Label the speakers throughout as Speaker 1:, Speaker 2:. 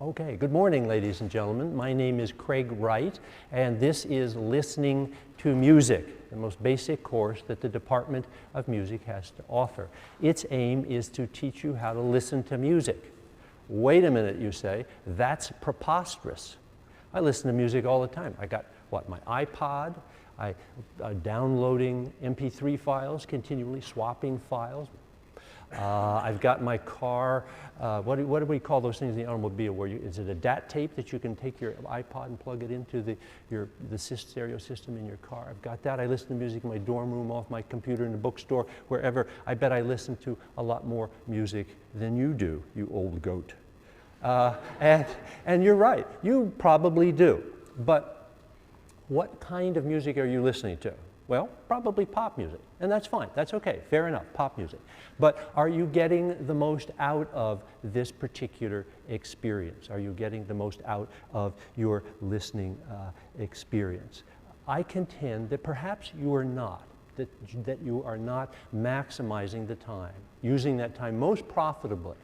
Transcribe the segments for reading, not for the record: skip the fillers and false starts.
Speaker 1: Okay, good morning, ladies and gentlemen. My name is Craig Wright, and this is Listening to Music, the most basic course that the Department of Music has to offer. Its aim is to teach you how to listen to music. Wait a minute, you say, that's preposterous. I listen to music all the time. I got, my iPod, I'm downloading MP3 files, continually swapping files. I've got my car, what do we call those things in the automobile? Where is it a DAT tape that you can take your iPod and plug it into the stereo system in your car? I've got that. I listen to music in my dorm room, off my computer, in the bookstore, wherever. I bet I listen to a lot more music than you do, you old goat. And you're right, you probably do. But what kind of music are you listening to? Well, probably pop music, and that's fine, that's okay, fair enough, pop music. But are you getting the most out of this particular experience? Are you getting the most out of your listening experience? I contend that perhaps you are not, that you are not maximizing the time, using that time most profitably.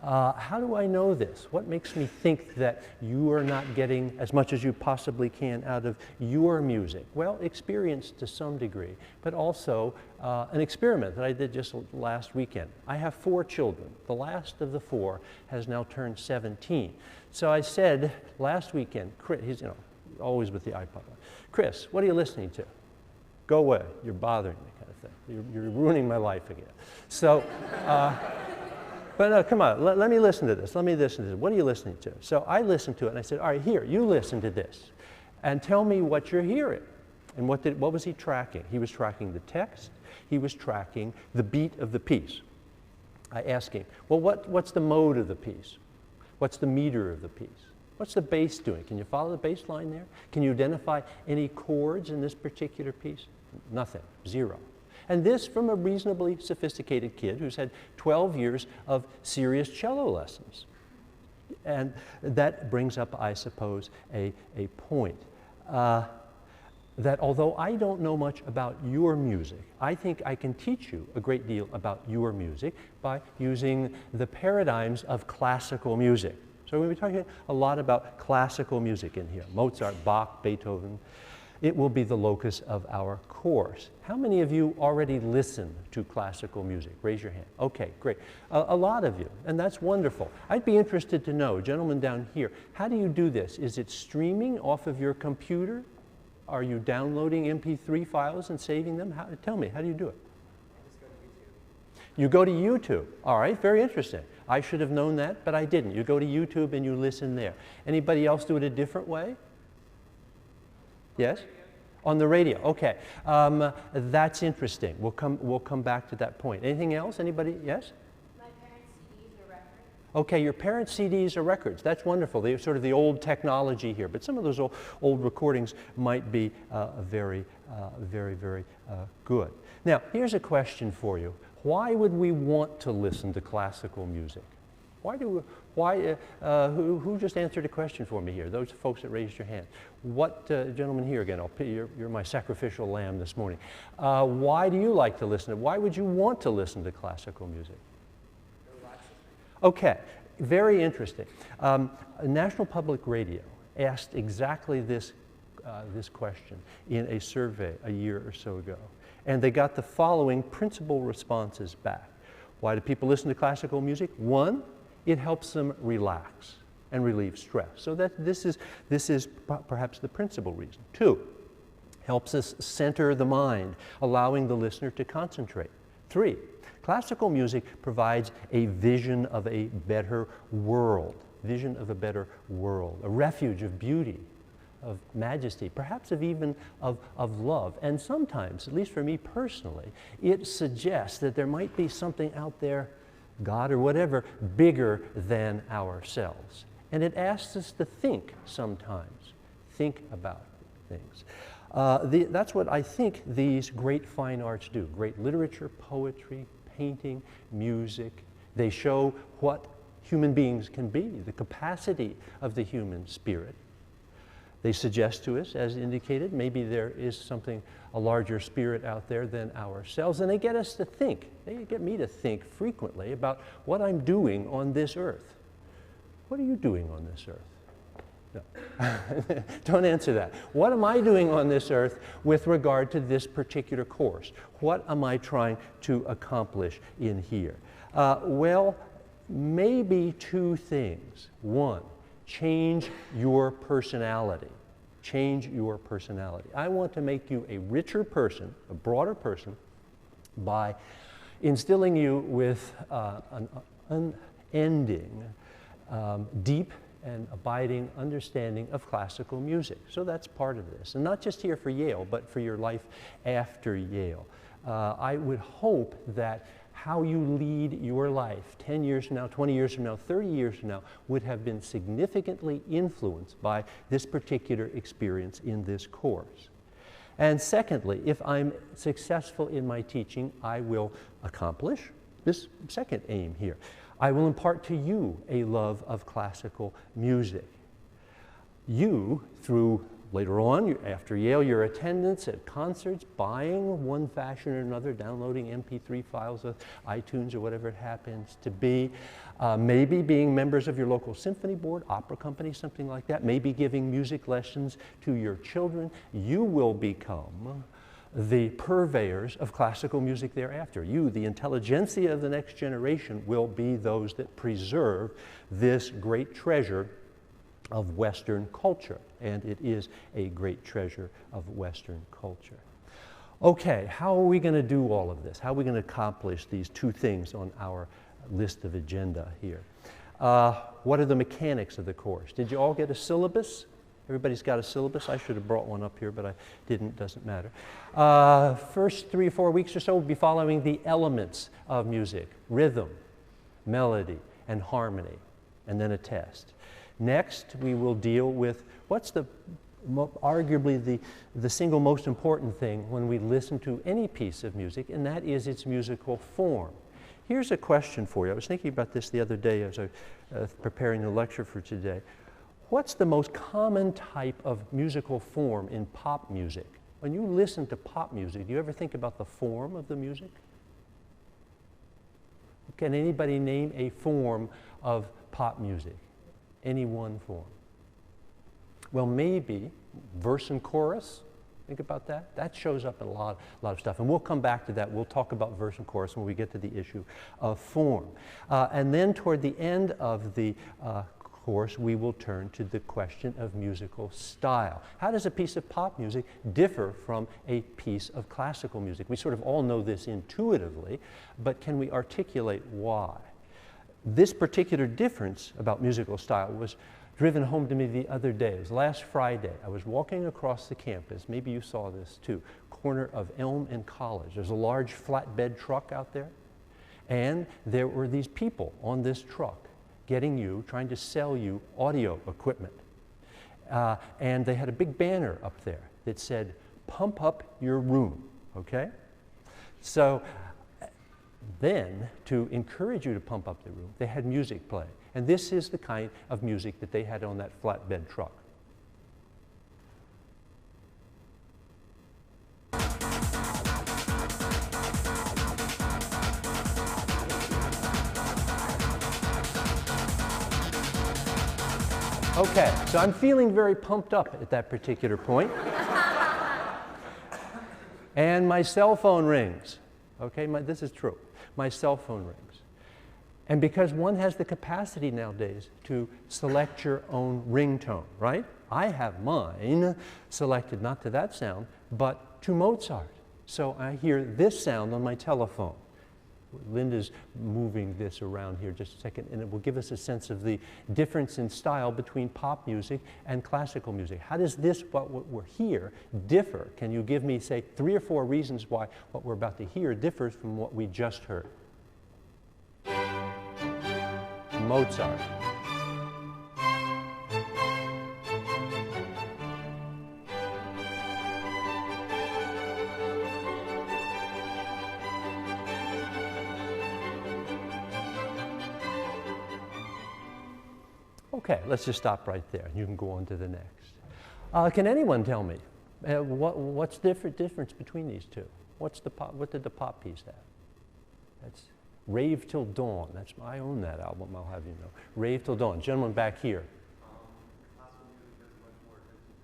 Speaker 1: How do I know this? What makes me think that you are not getting as much as you possibly can out of your music? Well, experience to some degree, but also an experiment that I did just last weekend. I have 4 children. The last of the 4 has now turned 17. So I said last weekend, Chris, he's always with the iPod. Chris, what are you listening to? Go away, you're bothering me, kind of thing. You're ruining my life again. So. But no, come on, let me listen to this. Let me listen to this. What are you listening to? So I listened to it and I said, all right, here, you listen to this and tell me what you're hearing. And what was he tracking? He was tracking the text. He was tracking the beat of the piece. I asked him, well, what's the mode of the piece? What's the meter of the piece? What's the bass doing? Can you follow the bass line there? Can you identify any chords in this particular piece? Nothing, 0. And this from a reasonably sophisticated kid who's had 12 years of serious cello lessons. And that brings up, I suppose, a point. That although I don't know much about your music, I think I can teach you a great deal about your music by using the paradigms of classical music. So we'll be talking a lot about classical music in here. Mozart, Bach, Beethoven. It will be the locus of our course. How many of you already listen to classical music? Raise your hand. Okay, great. A lot of you, and that's wonderful. I'd be interested to know, gentlemen down here, how do you do this? Is it streaming off of your computer? Are you downloading MP3 files and saving them? Tell me, how do you do it?
Speaker 2: I just go to YouTube.
Speaker 1: You go to YouTube. All right, very interesting. I should have known that, but I didn't. You go to YouTube and you listen there. Anybody else do it a different way? Yes? On the radio, okay. That's interesting. We'll come back to that point. Anything else? Anybody? Yes?
Speaker 3: My parents' CDs are records.
Speaker 1: Okay, your parents' CDs are records. That's wonderful. They're sort of the old technology here, but some of those old recordings might be very good. Now, here's a question for you. Why would we want to listen to classical music? Who just answered a question for me here? Those folks that raised your hand. What, gentleman here again, you're my sacrificial lamb this morning. Why do you like to listen? Why would you want to listen to classical music? Okay, very interesting. National Public Radio asked exactly this question in a survey a year or so ago. And they got the following principal responses back. Why do people listen to classical music? 1, it helps them relax and relieve stress. So this is perhaps the principal reason. 2, helps us center the mind, allowing the listener to concentrate. 3, classical music provides a vision of a better world, a refuge of beauty, of majesty, perhaps even of love. And sometimes, at least for me personally, it suggests that there might be something out there, God or whatever, bigger than ourselves. And it asks us to think sometimes, think about things. That's what I think these great fine arts do. Great literature, poetry, painting, music. They show what human beings can be, the capacity of the human spirit. They suggest to us, as indicated, maybe there is something, a larger spirit out there than ourselves, and they get us to think. They get me to think frequently about what I'm doing on this earth. what are you doing on this earth? No. Don't answer that. What am I doing on this earth with regard to this particular course? What am I trying to accomplish in here? Well, maybe two things. One, change your personality. Change your personality. I want to make you a richer person, a broader person, by instilling you with an unending, deep and abiding understanding of classical music. So that's part of this. And not just here for Yale, but for your life after Yale. I would hope that how you lead your life 10 years from now, 20 years from now, 30 years from now would have been significantly influenced by this particular experience in this course. And secondly, if I'm successful in my teaching, I will accomplish this second aim here. I will impart to you a love of classical music. You, through later on, after Yale, your attendance at concerts, buying one fashion or another, downloading MP3 files of iTunes or whatever it happens to be, maybe being members of your local symphony board, opera company, something like that, maybe giving music lessons to your children, you will become the purveyors of classical music thereafter. You, the intelligentsia of the next generation, will be those that preserve this great treasure of Western culture, and it is a great treasure of Western culture. Okay, how are we going to do all of this? How are we going to accomplish these two things on our list of agenda here? What are the mechanics of the course? Did you all get a syllabus? Everybody's got a syllabus. I should have brought one up here, but I didn't. Doesn't matter. First 3 or 4 weeks or so, we'll be following the elements of music: rhythm, melody, and harmony, and then a test. Next, we will deal with what's arguably the single most important thing when we listen to any piece of music, and that is its musical form. Here's a question for you. I was thinking about this the other day as I was preparing the lecture for today. What's the most common type of musical form in pop music? When you listen to pop music, do you ever think about the form of the music? Can anybody name a form of pop music? Any one form? Well, maybe verse and chorus. Think about that. That shows up in a lot of stuff. And we'll come back to that. We'll talk about verse and chorus when we get to the issue of form. And then toward the end of the course, we will turn to the question of musical style. How does a piece of pop music differ from a piece of classical music? We sort of all know this intuitively, but can we articulate why? This particular difference about musical style was driven home to me the other day. It was last Friday. I was walking across the campus. Maybe you saw this too. Corner of Elm and College. There's a large flatbed truck out there. And there were these people on this truck trying to sell you audio equipment. And they had a big banner up there that said, "Pump up your room," okay? So then, to encourage you to pump up the room, they had music play. And this is the kind of music that they had on that flatbed truck. Okay, so I'm feeling very pumped up at that particular point. And my cell phone rings. Okay, this is true. My cell phone rings. And because one has the capacity nowadays to select your own ringtone, right? I have mine selected not to that sound, but to Mozart. So I hear this sound on my telephone. Linda's moving this around here just a second, and it will give us a sense of the difference in style between pop music and classical music. How does this, what we're here, differ? Can you give me, say, 3 or 4 reasons why what we're about to hear differs from what we just heard? Mozart. Okay, let's just stop right there. You can go on to the next. Can anyone tell me what's the difference between these two? What did the pop piece have? Rave Till Dawn. I own that album, I'll have you know. Rave Till Dawn. Gentleman back here.
Speaker 2: Classical music is much more attention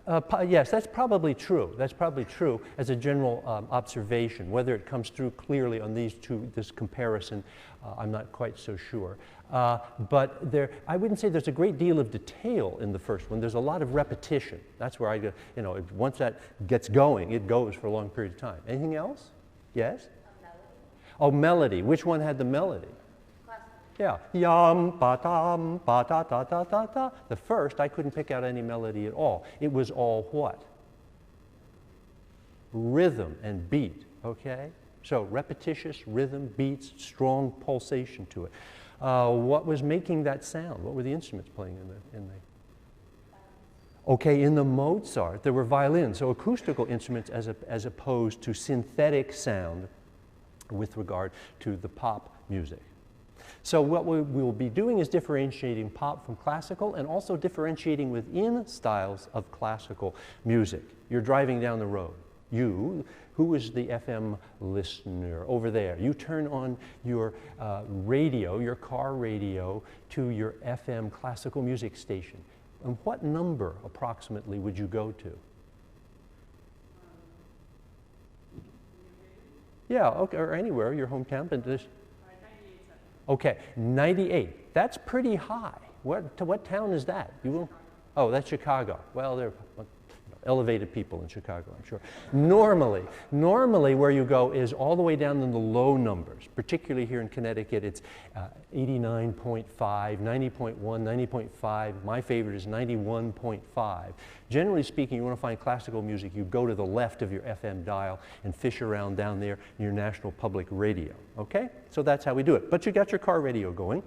Speaker 2: to detail.
Speaker 1: Yes, that's probably true. That's probably true as a general observation. Whether it comes through clearly on this comparison, I'm not quite so sure. But I wouldn't say there's a great deal of detail in the first one. There's a lot of repetition. That's where I go, you know, once that gets going, it goes for a long period of time. Anything else? Yes?
Speaker 3: A melody.
Speaker 1: Oh, melody. Which one had the melody?
Speaker 3: Classical.
Speaker 1: Yeah. Yum, ba-dum, ba-da-da-da-da-da. The first, I couldn't pick out any melody at all. It was all what? Rhythm and beat, okay? So repetitious rhythm, beats, strong pulsation to it. What was making that sound? What were the instruments playing in the Okay, in the Mozart, there were violins, so acoustical instruments as opposed to synthetic sound with regard to the pop music. So what we will be doing is differentiating pop from classical and also differentiating within styles of classical music. You're driving down the road. You, who is the FM listener over there? You turn on your radio, your car radio, to your FM classical music station. And what number approximately would you go to? Yeah, okay, or anywhere, your hometown. But this, okay, 98. That's pretty high. What town is that? You will? Oh, that's Chicago. Well, they're elevated people in Chicago, I'm sure. Normally where you go is all the way down in the low numbers. Particularly here in Connecticut, it's 89.5, 90.1, 90.5. My favorite is 91.5. Generally speaking, you want to find classical music, you go to the left of your FM dial and fish around down there in your National Public Radio. Okay? So that's how we do it. But you got your car radio going.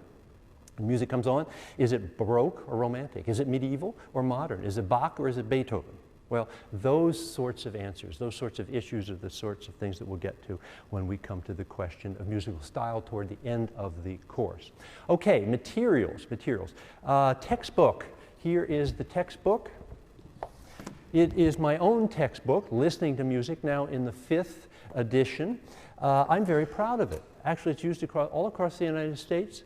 Speaker 1: Music comes on. Is it Baroque or Romantic? Is it medieval or modern? Is it Bach or is it Beethoven? Well, those sorts of answers, those sorts of issues are the sorts of things that we'll get to when we come to the question of musical style toward the end of the course. Okay, materials. Textbook. Here is the textbook. It is my own textbook, Listening to Music, now in the 5th edition. I'm very proud of it. Actually, it's used all across the United States.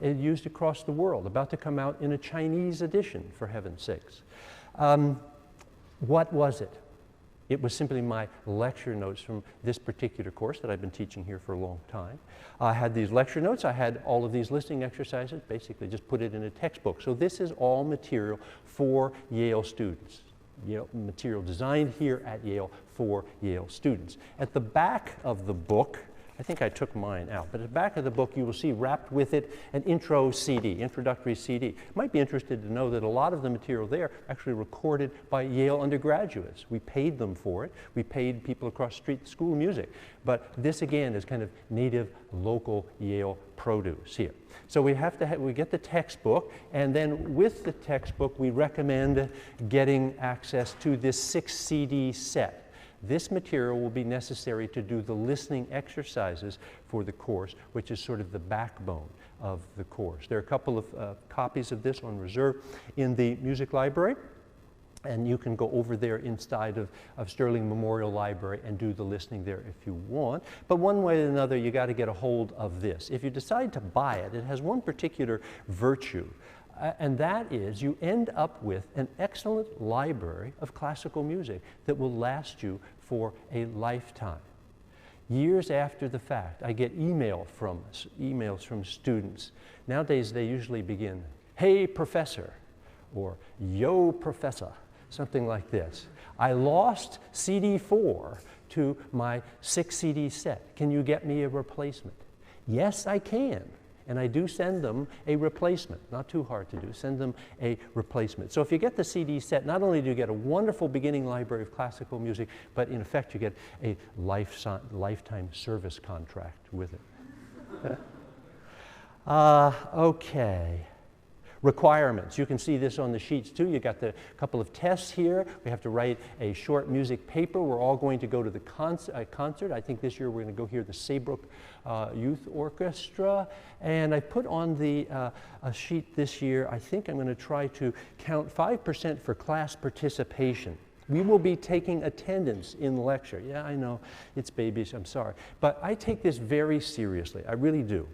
Speaker 1: It's used across the world, about to come out in a Chinese edition, for heaven's sakes. What was it? It was simply my lecture notes from this particular course that I've been teaching here for a long time. I had these lecture notes. I had all of these listening exercises, basically just put it in a textbook. So this is all material for Yale students. Material designed here at Yale for Yale students. At the back of the book, I think I took mine out, but at the back of the book you will see wrapped with it an intro CD, introductory CD. You might be interested to know that a lot of the material there actually recorded by Yale undergraduates. We paid them for it. We paid people across the street to school music. But this again is kind of native, local Yale produce here. So we get the textbook, and then with the textbook we recommend getting access to this 6 CD set. This material will be necessary to do the listening exercises for the course, which is sort of the backbone of the course. There are a couple of copies of this on reserve in the music library, and you can go over there inside of Sterling Memorial Library and do the listening there if you want. But one way or another, you got to get a hold of this. If you decide to buy it, it has one particular virtue. And that is you end up with an excellent library of classical music that will last you for a lifetime. Years after the fact, I get emails from students. Nowadays, they usually begin, "Hey, professor," or "Yo, professor," something like this. "I lost CD 4 to my 6 CD set. Can you get me a replacement?" Yes, I can. And I do send them a replacement. Not too hard to do. Send them a replacement. So if you get the CD set, not only do you get a wonderful beginning library of classical music, but in effect you get a lifetime service contract with it. Okay. Requirements. You can see this on the sheets too. You got the couple of tests here. We have to write a short music paper. We're all going to go to the concert. I think this year we're going to go hear the Saybrook Youth Orchestra. And I put on the a sheet this year, I think I'm going to try to count 5% for class participation. We will be taking attendance in the lecture. Yeah, I know, it's babyish, I'm sorry. But I take this very seriously, I really do.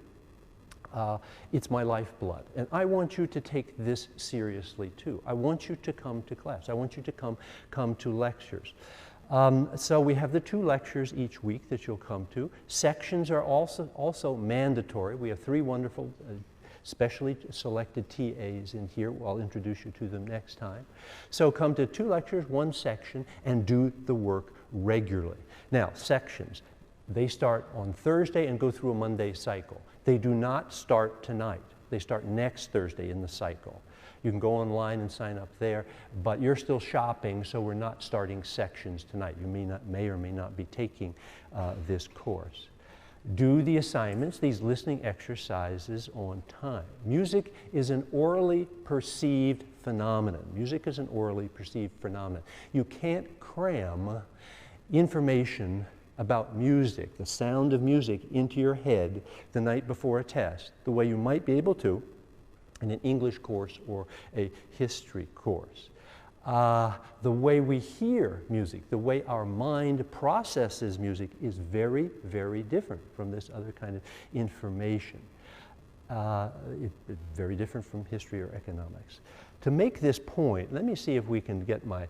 Speaker 1: It's my lifeblood. And I want you to take this seriously too. I want you to come to class. I want you to come to lectures. So we have the 2 lectures each week that you'll come to. Sections are also mandatory. We have 3 wonderful specially selected TAs in here. I'll introduce you to them next time. So come to 2 lectures, 1 section, and do the work regularly. Now, sections, they start on Thursday and go through a Monday cycle. They do not start tonight. They start next Thursday in the cycle. You can go online and sign up there, but you're still shopping, so we're not starting sections tonight. You may or may not be taking this course. Do the assignments, these listening exercises, on time. Music is an orally perceived phenomenon. Music is an orally perceived phenomenon. You can't cram information about music, the sound of music, into your head the night before a test, the way you might be able to in an English course or a history course. The way we hear music, the way our mind processes music is very, very different from this other kind of information. It's very different from history or economics. To make this point, let me see if we can get my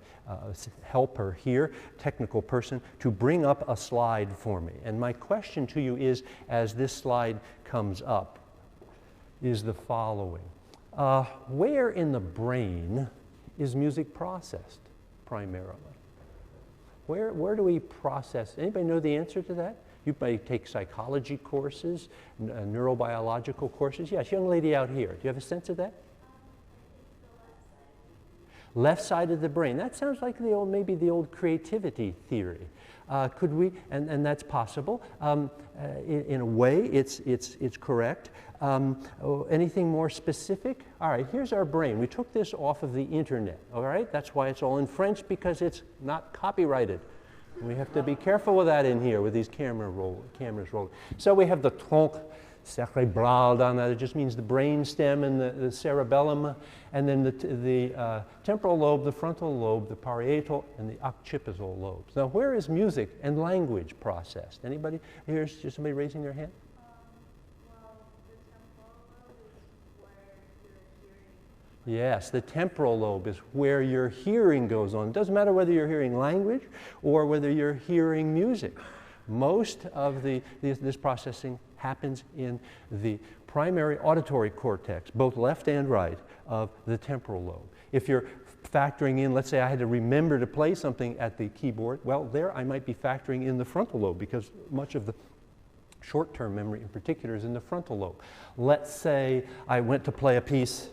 Speaker 1: helper here, technical person, to bring up a slide for me. And my question to you is, as this slide comes up, is the following. Where in the brain is music processed primarily? Where do we process? Anybody know the answer to that? You may take psychology courses, neurobiological courses. Yes, young lady out here. Do you have a sense of that? Left side of the brain. That sounds like maybe the old creativity theory. Could we? And that's possible. In a way, it's correct. Anything more specific? All right, here's our brain. We took this off of the internet. All right, that's why it's all in French, because it's not copyrighted. We have to be careful with that in here with these cameras rolling. So we have the tronc cérébral down there. It just means the brain stem and the cerebellum, and then the temporal lobe, the frontal lobe, the parietal, and the occipital lobes. Now, where is music and language processed? Anybody? Here's just somebody raising their hand. Yes, the temporal lobe is where your hearing goes on. It doesn't matter whether you're hearing language or whether you're hearing music. Most of this processing happens in the primary auditory cortex, both left and right, of the temporal lobe. If you're factoring in, let's say I had to remember to play something at the keyboard, well, there I might be factoring in the frontal lobe, because much of the short-term memory in particular is in the frontal lobe. Let's say I went to play a piece.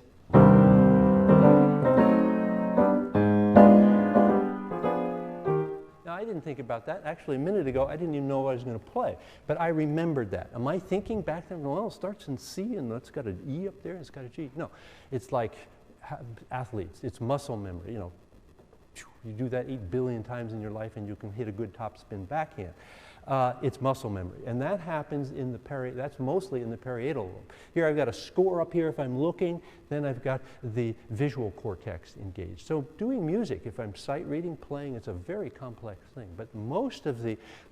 Speaker 1: I didn't think about that. Actually, a minute ago, I didn't even know what I was going to play. But I remembered that. Am I thinking back then, well, it starts in C and it's got an E up there, it's got a G? No. It's like athletes. It's muscle memory. You know, you do that 8 billion times in your life and you can hit a good topspin backhand. It's muscle memory. And that happens in that's mostly in the parietal lobe. Here I've got a score up here if I'm looking, then I've got the visual cortex engaged. So doing music, if I'm sight reading, playing, it's a very complex thing. But most of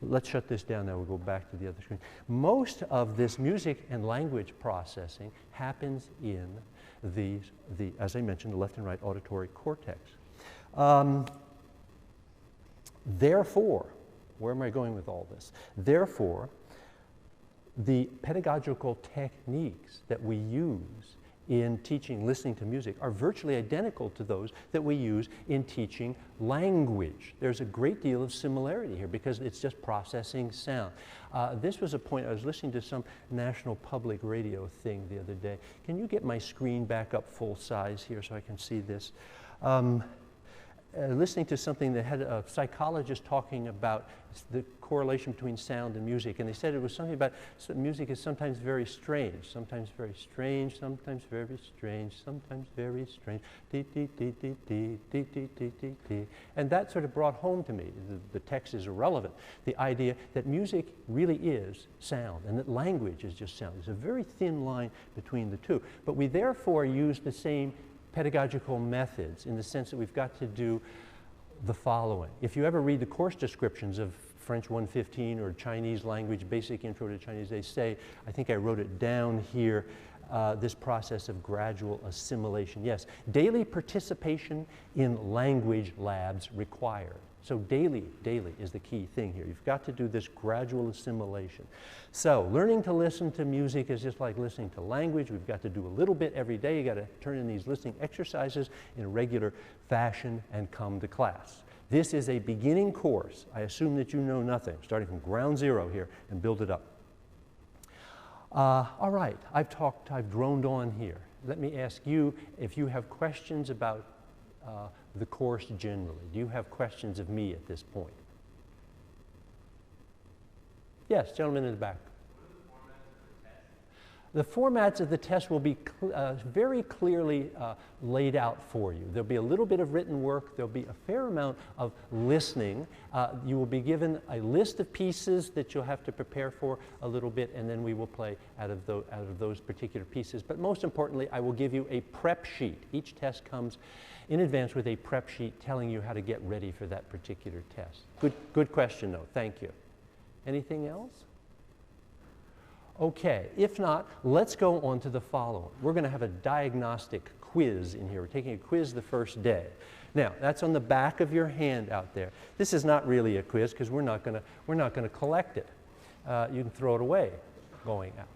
Speaker 1: let's shut this down now, we'll go back to the other screen. Most of this music and language processing happens in as I mentioned, the left and right auditory cortex. Therefore, where am I going with all this? Therefore, the pedagogical techniques that we use in teaching listening to music are virtually identical to those that we use in teaching language. There's a great deal of similarity here because it's just processing sound. This was a point, I was listening to some national public radio thing the other day. Can you get my screen back up full size here so I can see this? Listening to something that had a psychologist talking about the correlation between sound and music, and they said it was something about music is sometimes very strange, sometimes very strange, sometimes very strange, sometimes very strange, dee dee dee dee dee dee dee dee dee dee. And that sort of brought home to me, the text is irrelevant, the idea that music really is sound and that language is just sound. There's a very thin line between the two, but we therefore use the same pedagogical methods in the sense that we've got to do the following. If you ever read the course descriptions of French 115 or Chinese language, basic intro to Chinese, they say, I think I wrote it down here, this process of gradual assimilation. Yes, daily participation in language labs required. So daily is the key thing here. You've got to do this gradual assimilation. So learning to listen to music is just like listening to language. We've got to do a little bit every day. You've got to turn in these listening exercises in a regular fashion and come to class. This is a beginning course. I assume that you know nothing, starting from ground zero here and build it up. All right, I've droned on here. Let me ask you if you have questions about the course generally. Do you have questions of me at this point? Yes, gentleman in the back. The formats of the test will be very clearly laid out for you. There'll be a little bit of written work. There'll be a fair amount of listening. You will be given a list of pieces that you'll have to prepare for a little bit, and then we will play out of those particular pieces. But most importantly, I will give you a prep sheet. Each test comes in advance with a prep sheet telling you how to get ready for that particular test. Good question, though. Thank you. Anything else? Okay, if not, let's go on to the following. We're going to have a diagnostic quiz in here. We're taking a quiz the first day. Now, that's on the back of your hand out there. This is not really a quiz because we're not going to collect it. You can throw it away going out.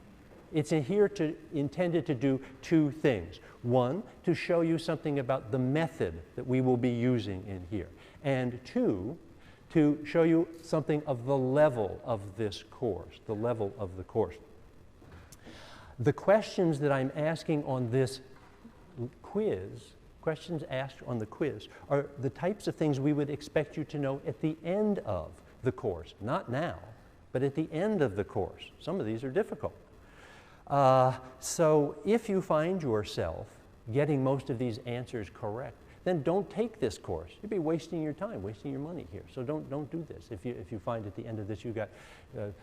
Speaker 1: It's in here intended to do two things. One, to show you something about the method that we will be using in here. And two, to show you something of the level of this course, the level of the course. The questions that I'm asking on this quiz, questions asked on the quiz, are the types of things we would expect you to know at the end of the course. Not now, but at the end of the course. Some of these are difficult. So if you find yourself getting most of these answers correct, then don't take this course. You'd be wasting your time, wasting your money here. So don't do this. If you find at the end of this you got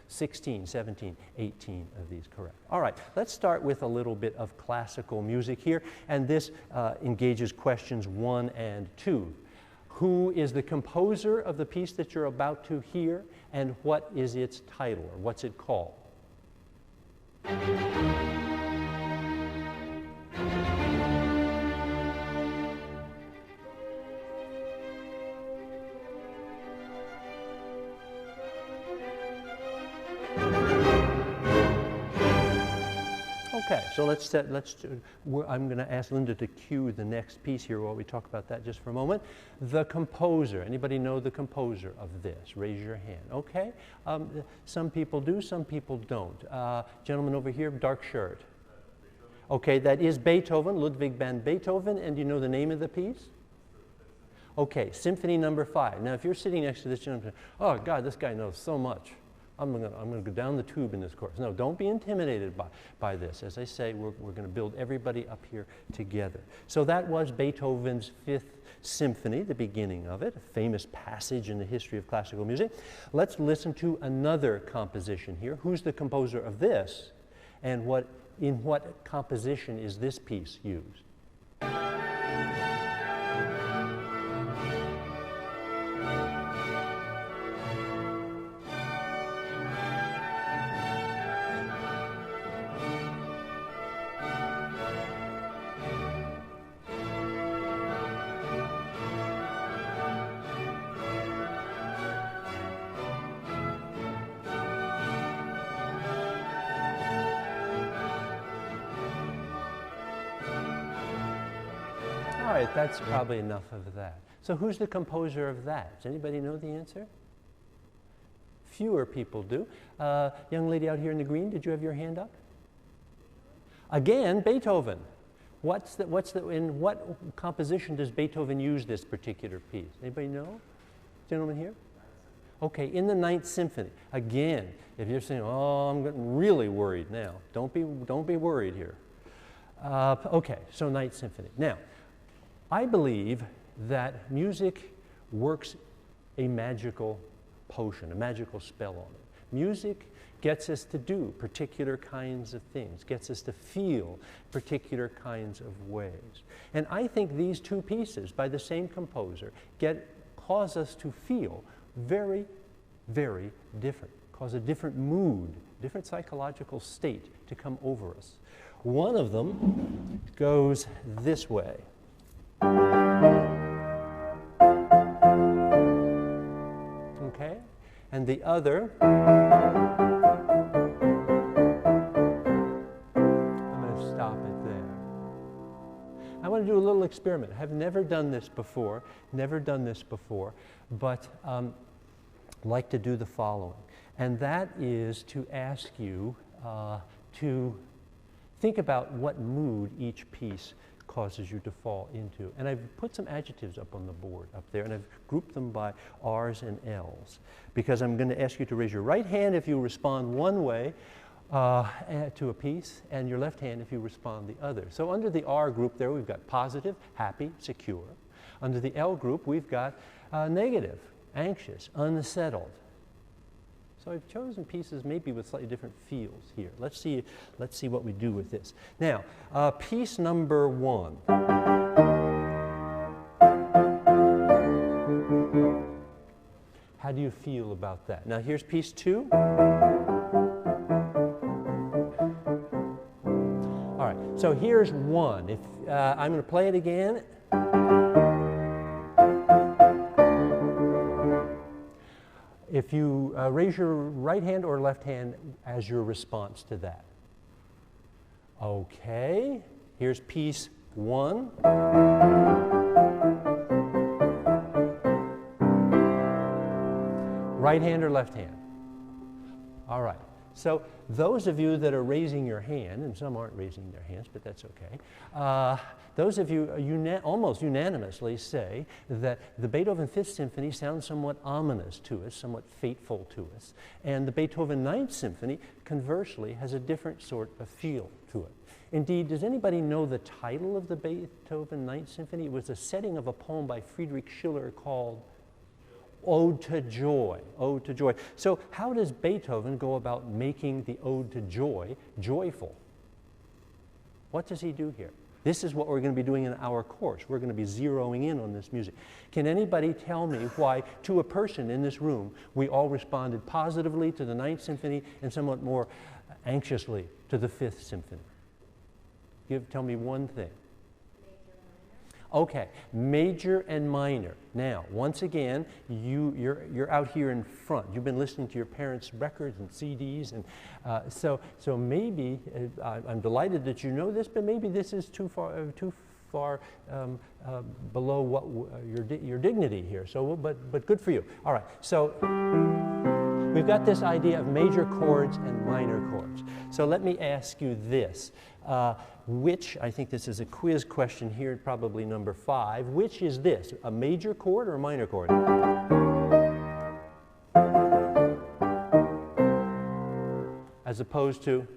Speaker 1: 16, 17, 18 of these correct. All right, let's start with a little bit of classical music here. And this engages questions 1 and 2. Who is the composer of the piece that you're about to hear? And what is its title, or what's it called? Okay, so I'm going to ask Linda to cue the next piece here while we talk about that just for a moment. The composer. Anybody know the composer of this? Raise your hand. Okay. Some people do, some people don't. Gentleman over here, dark shirt. Okay, that is Beethoven, Ludwig van Beethoven, and do you know the name of the piece? Okay, Symphony Number 5. Now, if you're sitting next to this gentleman, oh God, this guy knows so much. I'm going to go down the tube in this course. No, don't be intimidated by this. As I say, we're going to build everybody up here together. So that was Beethoven's Fifth Symphony, the beginning of it, a famous passage in the history of classical music. Let's listen to another composition here. Who's the composer of this? And in what composition is this piece used? All right, that's probably enough of that. So who's the composer of that? Does anybody know the answer? Fewer people do. Young lady out here in the green, did you have your hand up? Again, Beethoven. In what composition does Beethoven use this particular piece? Anybody know? Gentleman here? Okay, in the Ninth Symphony. Again, if you're saying, oh, I'm getting really worried now, don't be worried here. Okay, so Ninth Symphony. Now, I believe that music works a magical potion, a magical spell on it. Music gets us to do particular kinds of things, gets us to feel particular kinds of ways. And I think these two pieces by the same composer get cause us to feel very, very different, cause a different mood, different psychological state to come over us. One of them goes this way. Okay? And the other, I'm going to stop it there. I want to do a little experiment. I've never done this before, but like to do the following. And that is to ask you to think about what mood each piece causes you to fall into. And I've put some adjectives up on the board up there, and I've grouped them by R's and L's, because I'm going to ask you to raise your right hand if you respond one way to a piece, and your left hand if you respond the other. So under the R group there, we've got positive, happy, secure. Under the L group, we've got negative, anxious, unsettled. So I've chosen pieces maybe with slightly different feels here. Let's see what we do with this. Now, piece number 1. How do you feel about that? Now here's piece 2. All right, so here's 1. If I'm going to play it again. If you raise your right hand or left hand as your response to that. Okay, here's piece 1. Right hand or left hand? All right. So those of you that are raising your hand, and some aren't raising their hands, but that's okay. Those of you almost unanimously say that the Beethoven Fifth Symphony sounds somewhat ominous to us, somewhat fateful to us. And the Beethoven Ninth Symphony, conversely, has a different sort of feel to it. Indeed, does anybody know the title of the Beethoven Ninth Symphony? It was a setting of a poem by Friedrich Schiller called Ode to Joy, Ode to Joy. So how does Beethoven go about making the Ode to Joy joyful? What does he do here? This is what we're going to be doing in our course. We're going to be zeroing in on this music. Can anybody tell me why, to a person in this room, we all responded positively to the Ninth Symphony and somewhat more anxiously to the Fifth Symphony? Tell me one thing. Okay, major and minor. Now, once again, you're out here in front. You've been listening to your parents' records and CDs, and so maybe I'm delighted that you know this, but maybe this is too far below what your dignity here. So, but good for you. All right. So we've got this idea of major chords and minor chords. So let me ask you this. Which, I think this is a quiz question here, probably number 5. Which is this, a major chord or a minor chord? As opposed to?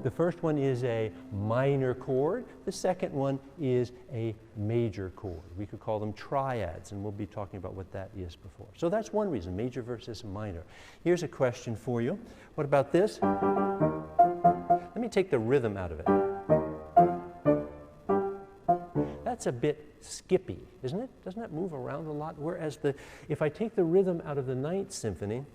Speaker 1: The first one is a minor chord. The second one is a major chord. We could call them triads, and we'll be talking about what that is before. So that's one reason, major versus minor. Here's a question for you. What about this? Let me take the rhythm out of it. That's a bit skippy, isn't it? Doesn't that move around a lot? Whereas if I take the rhythm out of the Ninth Symphony,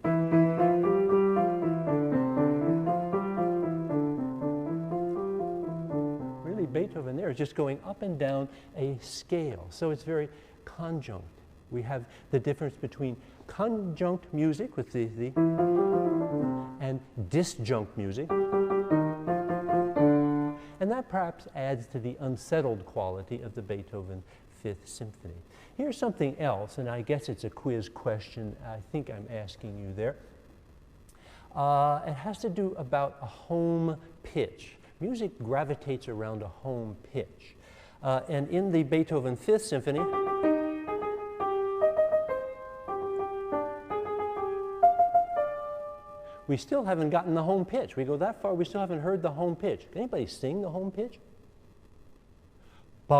Speaker 1: Beethoven there is just going up and down a scale. So it's very conjunct. We have the difference between conjunct music with the and disjunct music. And that perhaps adds to the unsettled quality of the Beethoven Fifth Symphony. Here's something else, and I guess it's a quiz question I think I'm asking you there. It has to do about a home pitch. Music gravitates around a home pitch. And in the Beethoven Fifth Symphony, we still haven't gotten the home pitch. We go that far, we still haven't heard the home pitch. Can anybody sing the home pitch? Bum.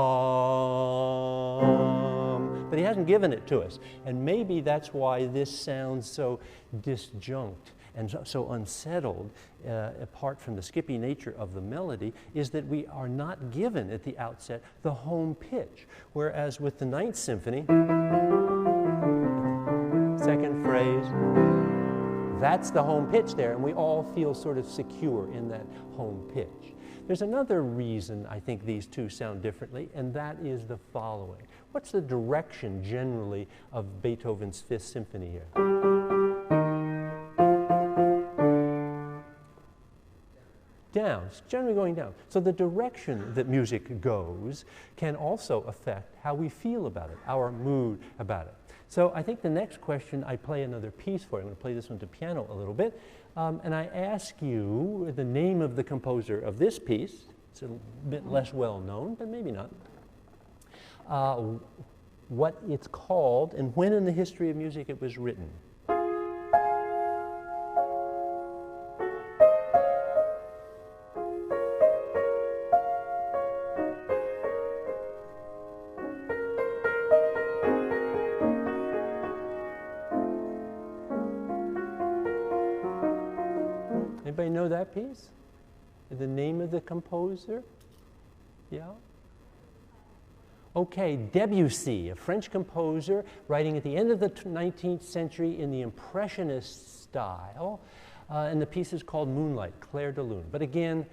Speaker 1: But he hasn't given it to us. And maybe that's why this sounds so disjunct and so unsettled, apart from the skippy nature of the melody, is that we are not given at the outset the home pitch. Whereas with the Ninth Symphony, second phrase, that's the home pitch there, and we all feel sort of secure in that home pitch. There's another reason I think these two sound differently, and that is the following. What's the direction generally of Beethoven's Fifth Symphony here? Down. It's generally going down. So the direction that music goes can also affect how we feel about it, our mood about it. So I think the next question, I play another piece for you. I'm going to play this one to piano a little bit. And I ask you the name of the composer of this piece. It's a bit less well known, but maybe not. What it's called and when in the history of music it was written. Anybody know that piece? The name of the composer? Yeah? Okay, Debussy, a French composer writing at the end of the 19th century in the Impressionist style. And the piece is called Moonlight, Clair de Lune. But again,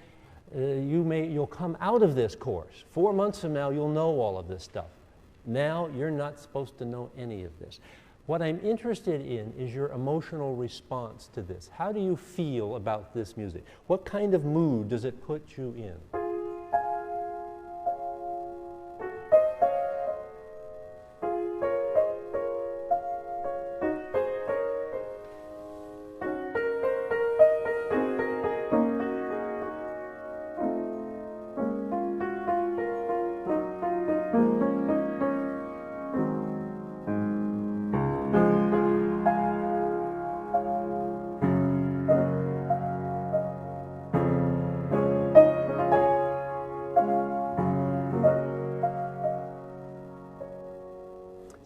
Speaker 1: you'll come out of this course. 4 months from now, you'll know all of this stuff. Now, you're not supposed to know any of this. What I'm interested in is your emotional response to this. How do you feel about this music? What kind of mood does it put you in?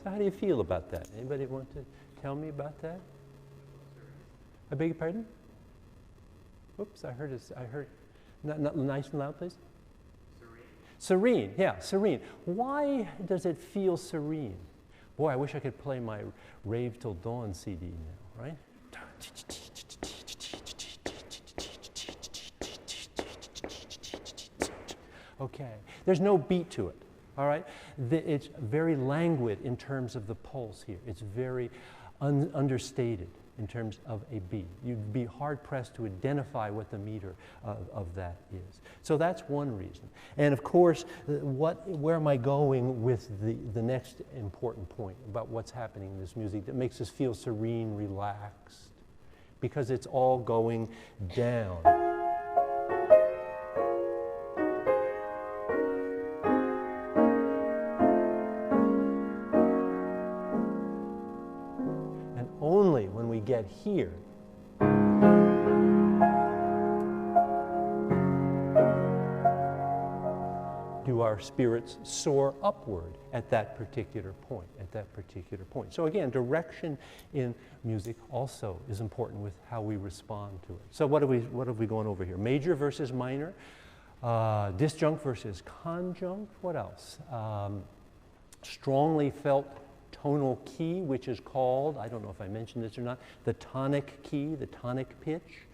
Speaker 1: So how do you feel about that? Anybody want to tell me about that? I beg your pardon? Oops, I heard, not nice and loud, please. Serene, yeah, serene. Why does it feel serene? Boy, I wish I could play my Rave Till Dawn CD now, right? Okay, there's no beat to it, all right? It's very languid in terms of the pulse here. It's very understated in terms of a beat. You'd be hard-pressed to identify what the meter of that is. So that's one reason. And of course, where am I going with the next important point about what's happening in this music that makes us feel serene, relaxed? Because it's all going down. Only when we get here do our spirits soar upward at that particular point, So again, direction in music also is important with how we respond to it. So what are we going over here? Major versus minor, disjunct versus conjunct, what else? Strongly felt tonal key, which is called, I don't know if I mentioned this or not, the tonic key, the tonic pitch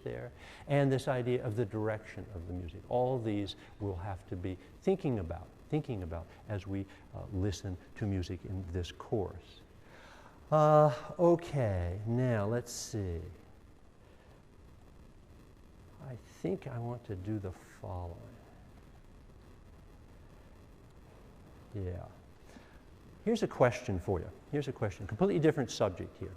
Speaker 1: there, and this idea of the direction of the music. All these we'll have to be thinking about as we listen to music in this course. Okay, now let's see. I think I want to do the following. Yeah. Here's a question for you. Here's a question, completely different subject here.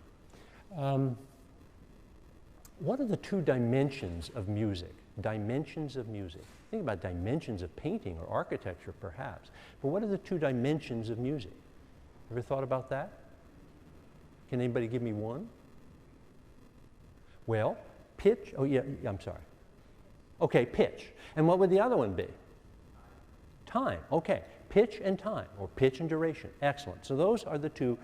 Speaker 1: What are the two dimensions of music? Dimensions of music. Think about dimensions of painting or architecture, perhaps. But what are the two dimensions of music? Ever thought about that? Can anybody give me one? Well, pitch. Oh, yeah, I'm sorry. Okay, pitch. And what would the other one be? Time. Okay. Pitch and time, or pitch and duration. Excellent. So those are the two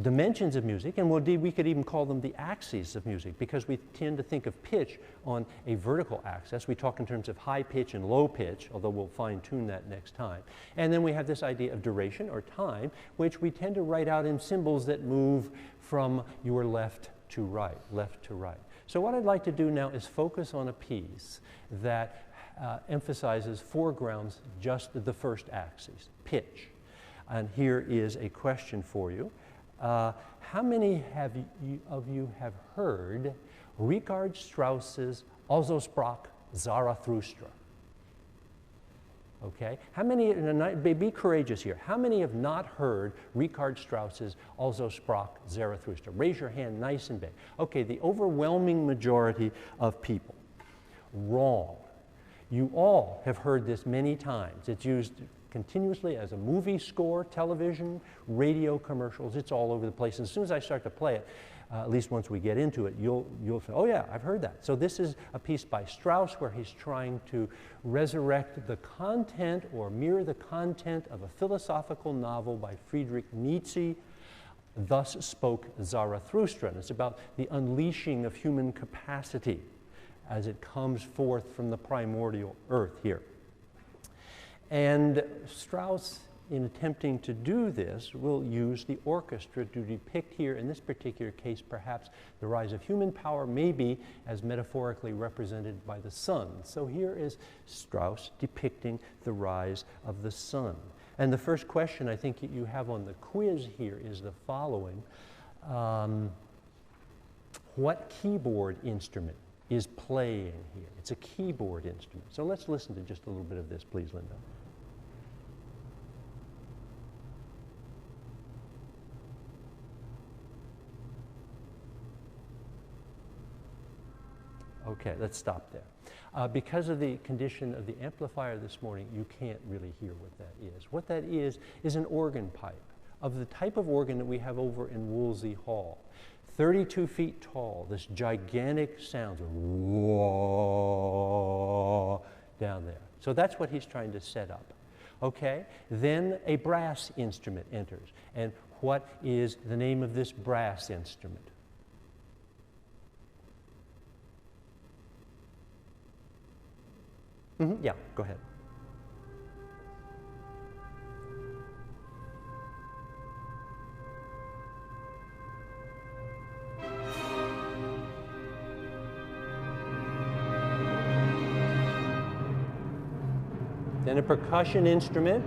Speaker 1: dimensions of music, and we could even call them the axes of music, because we tend to think of pitch on a vertical axis. We talk in terms of high pitch and low pitch, although we'll fine-tune that next time. And then we have this idea of duration or time, which we tend to write out in symbols that move from your left to right, left to right. So what I'd like to do now is focus on a piece that emphasizes, foregrounds just the first axis, pitch. And here is a question for you. How many of you have heard Richard Strauss's Also sprach Zarathustra? Okay, how many, be courageous here, how many have not heard Richard Strauss's Also sprach Zarathustra? Raise your hand nice and big. Okay, the overwhelming majority of people. Wrong. You all have heard this many times. It's used continuously as a movie score, television, radio commercials. It's all over the place. And as soon as I start to play it, at least once we get into it, you'll say, oh yeah, I've heard that. So this is a piece by Strauss where he's trying to resurrect the content or mirror the content of a philosophical novel by Friedrich Nietzsche, Thus Spoke Zarathustra. And it's about the unleashing of human capacity as it comes forth from the primordial earth here. And Strauss, in attempting to do this, will use the orchestra to depict here, in this particular case, perhaps the rise of human power, maybe as metaphorically represented by the sun. So here is Strauss depicting the rise of the sun. And the first question I think you have on the quiz here is the following. What keyboard instrument is playing here? It's a keyboard instrument. So let's listen to just a little bit of this, please, Linda. Okay, let's stop there. Because of the condition of the amplifier this morning, you can't really hear what that is. What that is an organ pipe of the type of organ that we have over in Woolsey Hall. 32 feet tall, this gigantic sound, whoa, down there. So that's what he's trying to set up. Okay, then a brass instrument enters. And what is the name of this brass instrument? Yeah, go ahead. Then a percussion instrument.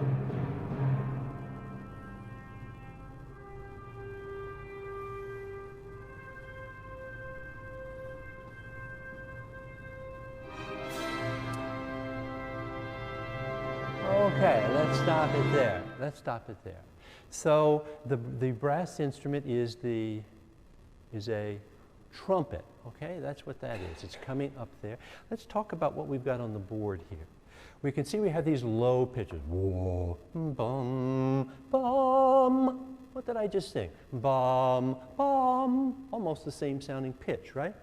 Speaker 1: Okay, let's stop it there. Let's stop it there. So the brass instrument is a trumpet. Okay, that's what that is. It's coming up there. Let's talk about what we've got on the board here. We can see we have these low pitches. Whoa, bum, bum. What did I just sing? Bum, bum. Almost the same sounding pitch, right?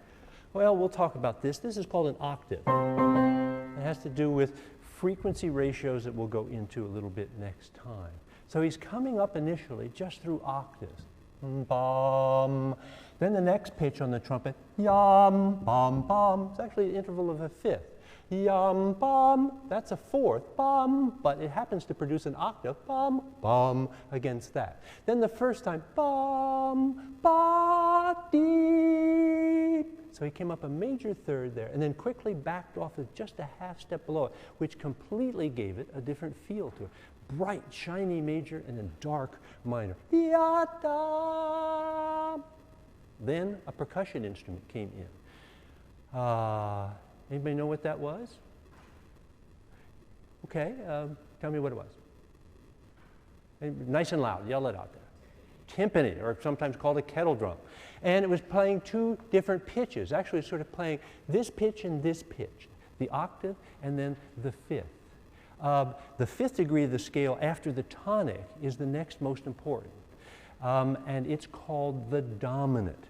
Speaker 1: Well, we'll talk about this. This is called an octave. It has to do with frequency ratios that we'll go into a little bit next time. So he's coming up initially just through octaves. Bum. Then the next pitch on the trumpet, yum, bum, bum. It's actually an interval of a fifth. Yum, bum. That's a fourth, bum. But it happens to produce an octave, bum, bum, against that. Then the first time, bum, ba, deep. So he came up a major third there and then quickly backed off with just a half step below it, which completely gave it a different feel to it. Bright, shiny major and then dark minor. Yada. Then a percussion instrument came in. Anybody know what that was? Okay, tell me what it was. Nice and loud, yell it out there. Timpani, or sometimes called a kettle drum. And it was playing two different pitches. Actually, it's sort of playing this pitch and this pitch, the octave and then the fifth. The fifth degree of the scale after the tonic is the next most important. And it's called the dominant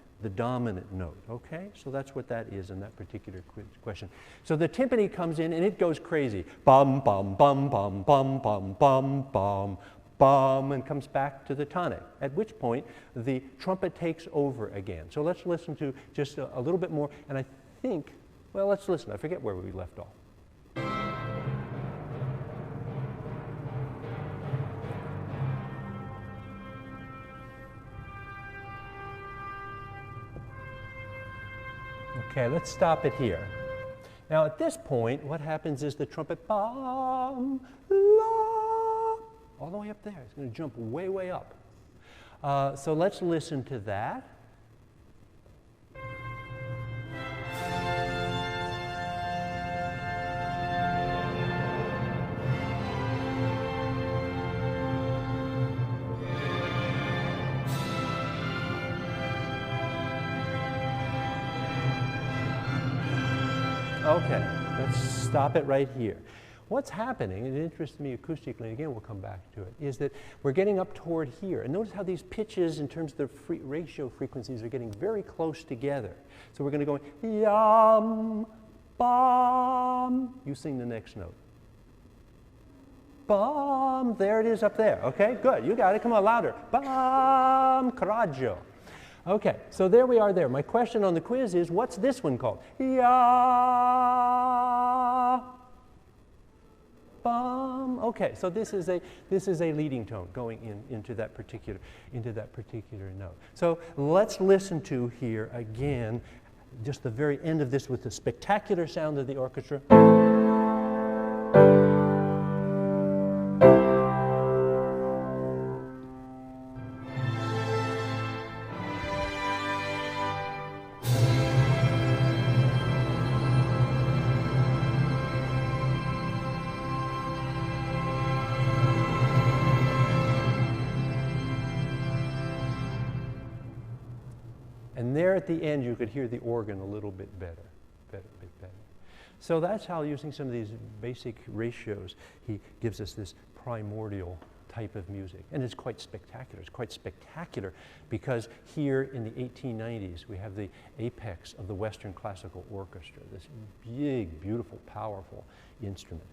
Speaker 1: note, okay? So that's what that is in that particular question. So the timpani comes in and it goes crazy. Bum, bum, bum, bum, bum, bum, bum, bum, bum, and comes back to the tonic, at which point the trumpet takes over again. So let's listen to just a little bit more, and I think, well, let's listen. I forget where we left off. Okay, let's stop it here. Now at this point, what happens is the trumpet, bum, la, all the way up there. It's going to jump way, way up. So let's listen to that. Okay, let's stop it right here. What's happening, and it interests me acoustically, and again we'll come back to it, is that we're getting up toward here. And notice how these pitches in terms of the ratio frequencies are getting very close together. So we're going to go yum, bum. You sing the next note. Bum, there it is up there. Okay, good, you got it. Come on, louder. Bum, coraggio. Okay, so there we are there. My question on the quiz is, what's this one called? Ya, bum. Okay, so this is a leading tone going into that particular note. So let's listen to here again, just the very end of this with the spectacular sound of the orchestra. And there at the end, you could hear the organ a little bit better. So that's how, using some of these basic ratios, he gives us this primordial type of music. And it's quite spectacular. It's quite spectacular because here in the 1890s, we have the apex of the Western Classical Orchestra, this big, beautiful, powerful instrument.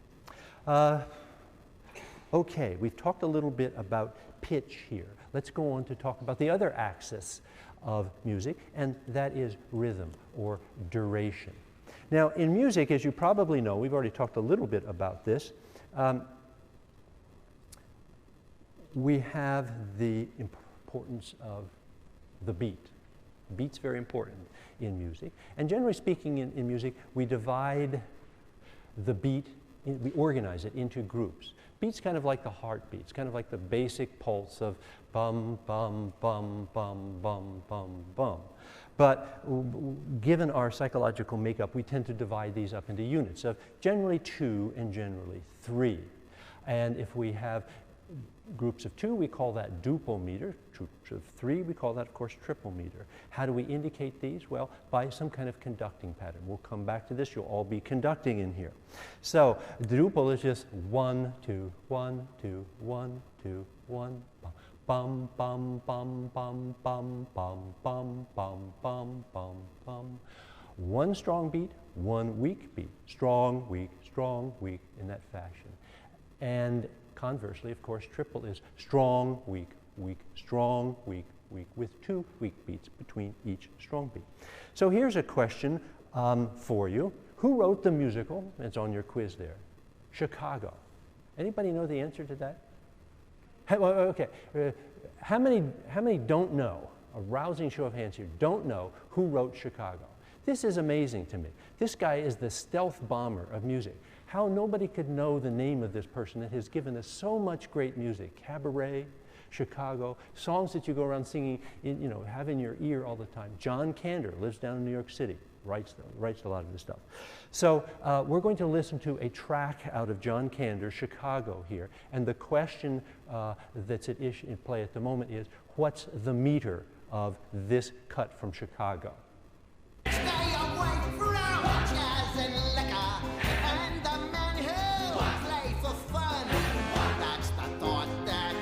Speaker 1: Okay, we've talked a little bit about pitch here. Let's go on to talk about the other axis of music, and that is rhythm or duration. Now, in music, as you probably know, we've already talked a little bit about this, we have the importance of the beat. Beat's very important in music. And generally speaking, in music, we divide the beat, we organize it into groups. Beat's kind of like the heartbeat. It's kind of like the basic pulse of bum, bum, bum, bum, bum, bum, bum. But given our psychological makeup, we tend to divide these up into units of generally 2 and generally 3. And if we have groups of 2, we call that duple meter. Groups of 3, we call that, of course, triple meter. How do we indicate these? Well, by some kind of conducting pattern. We'll come back to this. You'll all be conducting in here. So the duple is just 1, 2, 1, 2, 1, 2, 1, bum, bum, bum, bum, bum, bum, bum, bum, bum, bum, bum. 1 strong beat, 1 weak beat. Strong, weak, in that fashion. And conversely, of course, triple is strong, weak, strong, weak, with 2 weak beats between each strong beat. So here's a question for you. Who wrote the musical? It's on your quiz there. Chicago. Anybody know the answer to that? Okay. How many don't know? A rousing show of hands here. Don't know who wrote Chicago. This is amazing to me. This guy is the stealth bomber of music. How nobody could know the name of this person that has given us so much great music. Cabaret, Chicago, songs that you go around singing, have in your ear all the time. John Kander lives down in New York City, writes a lot of this stuff. So we're going to listen to a track out of John Kander's Chicago here. And the question that's at issue in play at the moment is, what's the meter of this cut from Chicago?
Speaker 4: Stay away from jazz and liquor and the men who play for fun. That's the thought that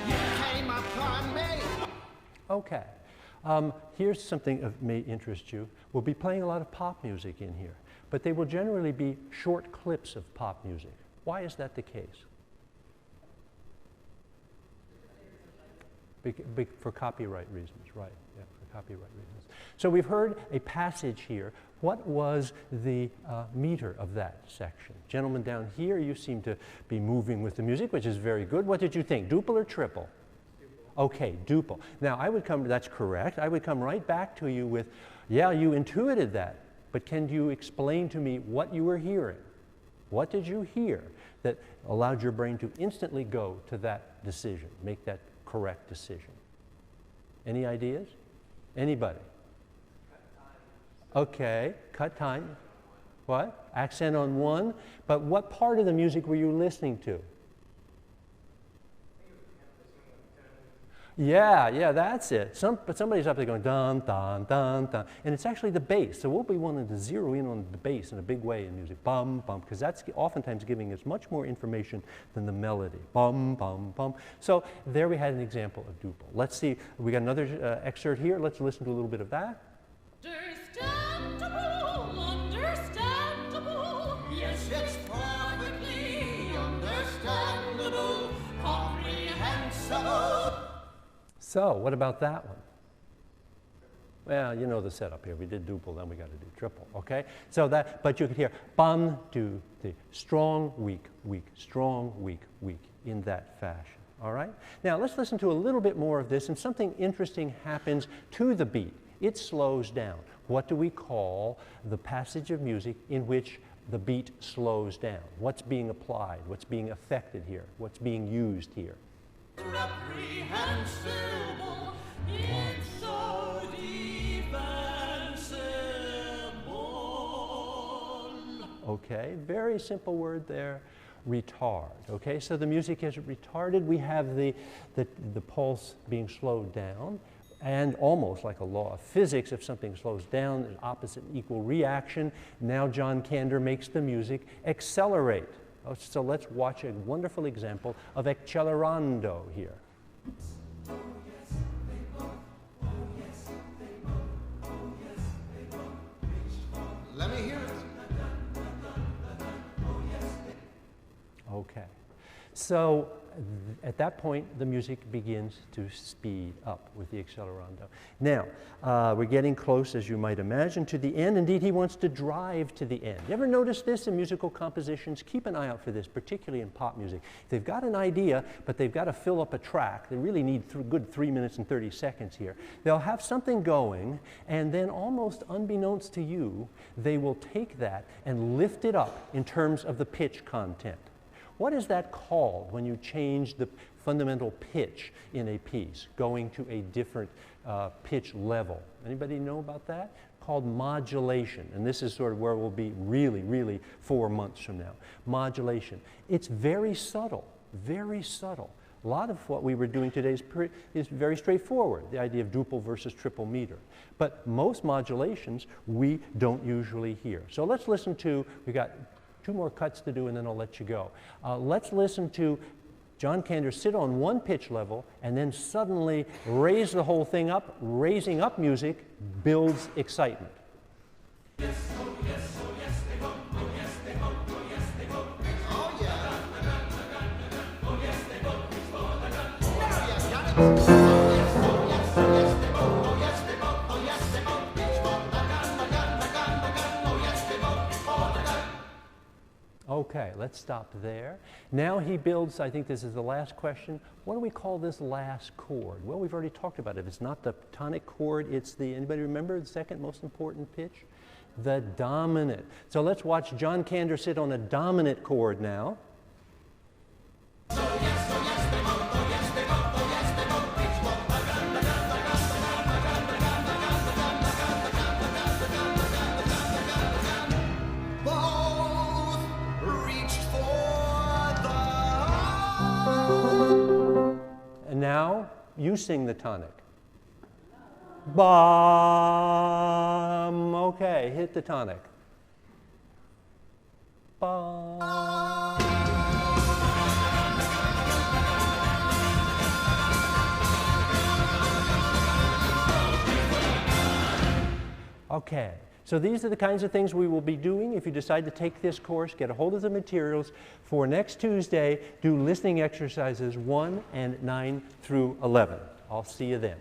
Speaker 4: came upon me.
Speaker 1: Okay. Here's something that may interest you. We'll be playing a lot of pop music in here, but they will generally be short clips of pop music. Why is that the case? For copyright reasons, right, yeah, for copyright reasons. So we've heard a passage here. What was the meter of that section? Gentlemen down here, you seem to be moving with the music, which is very good. What did you think, duple or triple? Okay, duple. Now, that's correct. I would come right back to you with, yeah, you intuited that, but can you explain to me what you were hearing? What did you hear that allowed your brain to instantly go to that decision, make that correct decision? Any ideas? Anybody? Okay, cut time. What? Accent on one. But what part of the music were you listening to? Yeah, that's it. But somebody's up there going dun, dun, dun, dun. And it's actually the bass. So we'll be wanting to zero in on the bass in a big way in music. Bum, bum, because that's oftentimes giving us much more information than the melody. Bum, bum, bum. So there we had an example of duple. Let's see, we got another excerpt here. Let's listen to a little bit of that.
Speaker 5: Understandable, understandable. Yes, it's perfectly understandable, comprehensible.
Speaker 1: So, what about that one? Well, you know the setup here. We did duple, then we got to do triple, okay? So that, but you could hear bum, do, the strong, weak, weak, strong, weak, weak, in that fashion, all right? Now, let's listen to a little bit more of this, and something interesting happens to the beat. It slows down. What do we call the passage of music in which the beat slows down? What's being applied? What's being affected here? What's being used here?
Speaker 5: Reprehensible, it's so defensible.
Speaker 1: Okay, very simple word there, retard. Okay, so the music is retarded. We have the pulse being slowed down. And almost like a law of physics, if something slows down, there's opposite and equal reaction. Now John Kander makes the music accelerate. So let's watch a wonderful example of accelerando here.
Speaker 4: Let me hear it.
Speaker 1: Okay. So at that point, the music begins to speed up with the accelerando. Now, we're getting close, as you might imagine, to the end. Indeed, he wants to drive to the end. You ever notice this in musical compositions? Keep an eye out for this, particularly in pop music. They've got an idea, but they've got to fill up a track. They really need good 3 minutes and 30 seconds here. They'll have something going, and then almost unbeknownst to you, they will take that and lift it up in terms of the pitch content. What is that called when you change the fundamental pitch in a piece, going to a different pitch level? Anybody know about that? Called modulation. And this is sort of where we'll be really 4 months from now. Modulation. It's very subtle, very subtle. A lot of what we were doing today is very straightforward, the idea of duple versus triple meter. But most modulations we don't usually hear. So let's listen to, we got 2 more cuts to do and then I'll let you go. Let's listen to John Kander sit on one pitch level and then suddenly raise the whole thing up. Raising up music builds excitement.
Speaker 5: Yes, oh yes, oh yes, they go. Oh yes, they go. Oh yes, they go.
Speaker 4: Oh yeah.
Speaker 5: Oh yes, they go. It's for the gun.
Speaker 4: Now you got it. Oh yes, oh yes, oh yes, they go. Oh yes, they go. Oh yes, they go. It's for the gun, the gun, the gun, the gun. Oh yes, they go. It's for the gun.
Speaker 1: Okay, let's stop there. Now he builds, I think this is the last question, what do we call this last chord? Well, we've already talked about it. It's not the tonic chord, it's the, anybody remember the second most important pitch? The dominant. So let's watch John Kander sit on a dominant chord now.
Speaker 5: Oh yes, oh yes, they go. Oh yes, they go. Oh yes, they go. It's for the gun, the gun, the gun, the gun, the gun, the gun, the gun, the gun, the gun, the gun, the gun, the gun, the gun, the gun, the gun, the gun.
Speaker 4: Both reached for the.
Speaker 1: And now you sing the tonic. Bum. Okay, hit the tonic. Bum. Okay, so these are the kinds of things we will be doing. If you decide to take this course, get a hold of the materials. For next Tuesday, do listening exercises 1 and 9 through 11. I'll see you then.